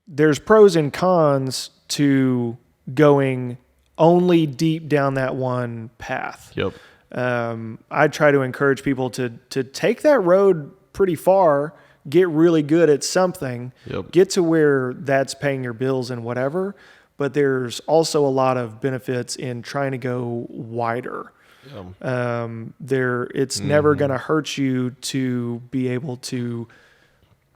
there's pros and cons to going only deep down that one path. Yep. I try to encourage people to take that road pretty far, get really good at something, get to where that's paying your bills and whatever. But there's also a lot of benefits in trying to go wider. It's never going to hurt you to be able to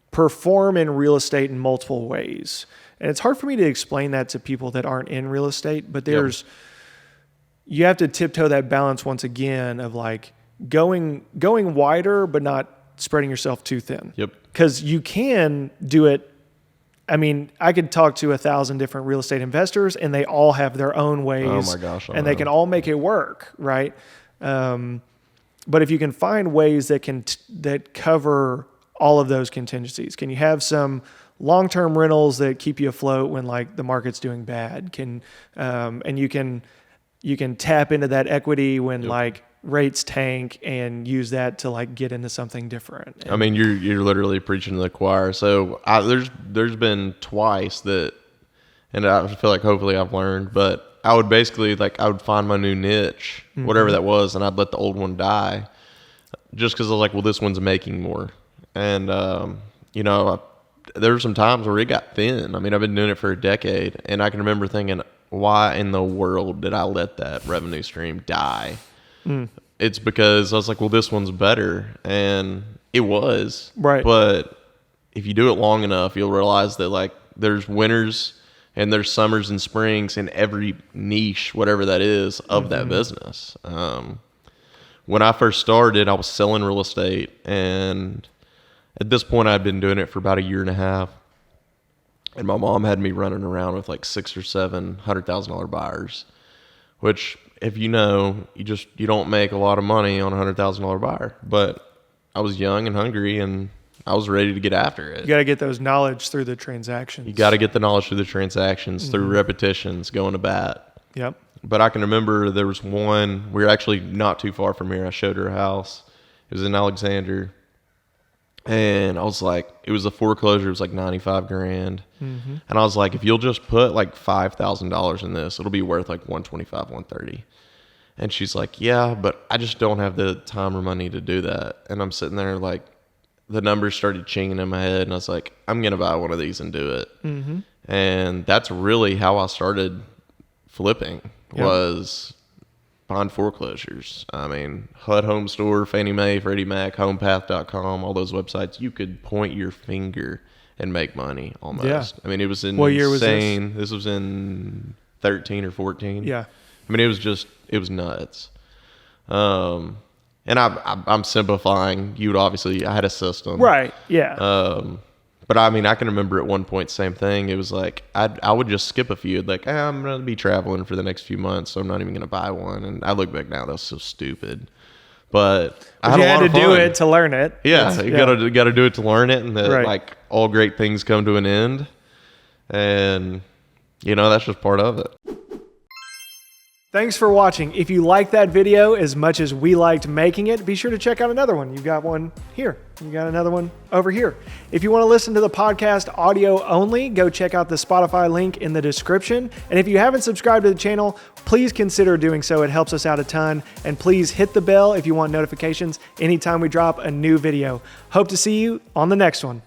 perform in real estate in multiple ways. And it's hard for me to explain that to people that aren't in real estate, but you have to tiptoe that balance once again of like going wider, but not spreading yourself too thin. Because you can do it. I mean, I could talk to 1,000 different real estate investors and they all have their own ways. Oh my gosh. And they can all make it work. Right. But if you can find ways that cover all of those contingencies, can you have some long-term rentals that keep you afloat when like the market's doing bad? And you can tap into that equity when like rates tank and use that to like get into something different. I mean, you're literally preaching to the choir. So there's been twice that, and I feel like hopefully I've learned, but I would basically I would find my new niche, whatever that was, and I'd let the old one die just because I was like, well, this one's making more. And, there were some times where it got thin. I mean, I've been doing it for a decade, and I can remember thinking, why in the world did I let that revenue stream die? It's because I was like, well, this one's better. And it was. Right. But if you do it long enough, you'll realize that like there's winters and there's summers and springs in every niche, whatever that is, of that business. When I first started, I was selling real estate, and at this point I'd been doing it for about 1.5 years. And my mom had me running around with like 6 or 7 $100,000 buyers, which if you don't make a lot of money on a $100,000 buyer. But I was young and hungry and I was ready to get after it. You got to get those knowledge through the transactions. You got to get the knowledge through the transactions, through repetitions, going to bat. Yep. But I can remember there was one, we were actually not too far from here. I showed her a house. It was in Alexander. And I was like, it was a foreclosure. It was like $95,000. And I was like, if you'll just put like $5,000 in this, it'll be worth like $125,000, $130,000. And she's like, yeah, but I just don't have the time or money to do that. And I'm sitting there like, the numbers started chinging in my head. And I was like, I'm going to buy one of these and do it. And that's really how I started flipping, was bond foreclosures. I mean, HUD Home Store, Fannie Mae, Freddie Mac, HomePath.com, all those websites, you could point your finger and make money almost. Yeah. I mean, it was insane. What year was this? This was in 13 or 14. Yeah. I mean, it was nuts. And I'm simplifying. I had a system. Right. Yeah. But I mean, I can remember at one point, same thing. It was like, I would just skip a few. Like, I'm going to be traveling for the next few months, so I'm not even going to buy one. And I look back now, that was so stupid. But I had to do it to learn it. Yeah, you got to do it to learn it. And like all great things come to an end. And, that's just part of it. Thanks for watching. If you liked that video as much as we liked making it, be sure to check out another one. You've got one here. You got another one over here. If you want to listen to the podcast audio only, go check out the Spotify link in the description. And if you haven't subscribed to the channel, please consider doing so. It helps us out a ton. And please hit the bell if you want notifications anytime we drop a new video. Hope to see you on the next one.